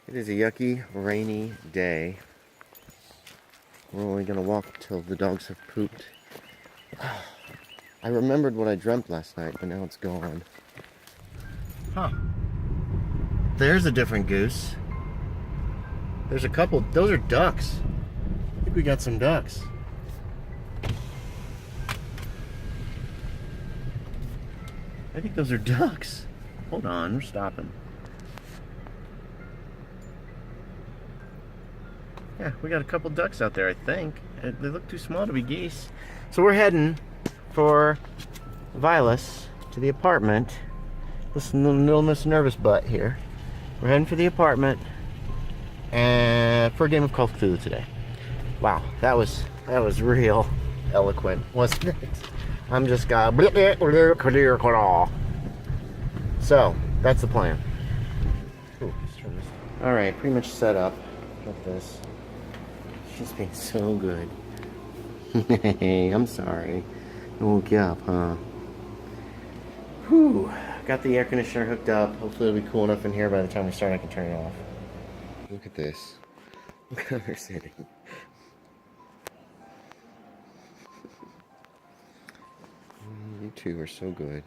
It is a yucky, rainy day. We're only gonna walk till the dogs have pooped. I remembered what I dreamt last night, but now it's gone. Huh. There's a different goose. There's a couple. Those are ducks. I think we got some ducks. I think those are ducks. Hold on, we're stopping. Yeah, we got a couple ducks out there, I think. They look too small to be geese. So we're heading for Vilas to the apartment. Listen to little Miss Nervous Butt here. We're heading for the apartment and for a game of Call of Cthulhu today. Wow, that was real eloquent, wasn't it? I'm just got so that's the plan. Ooh, let's turn this. All right, pretty much set up. Look at this. She's been so good. Hey, I'm sorry. I woke you up, huh? Whew. Got the air conditioner hooked up. Hopefully it'll be cool enough in here by the time we start I can turn it off. Look at this. Look how they're sitting. You two are so good.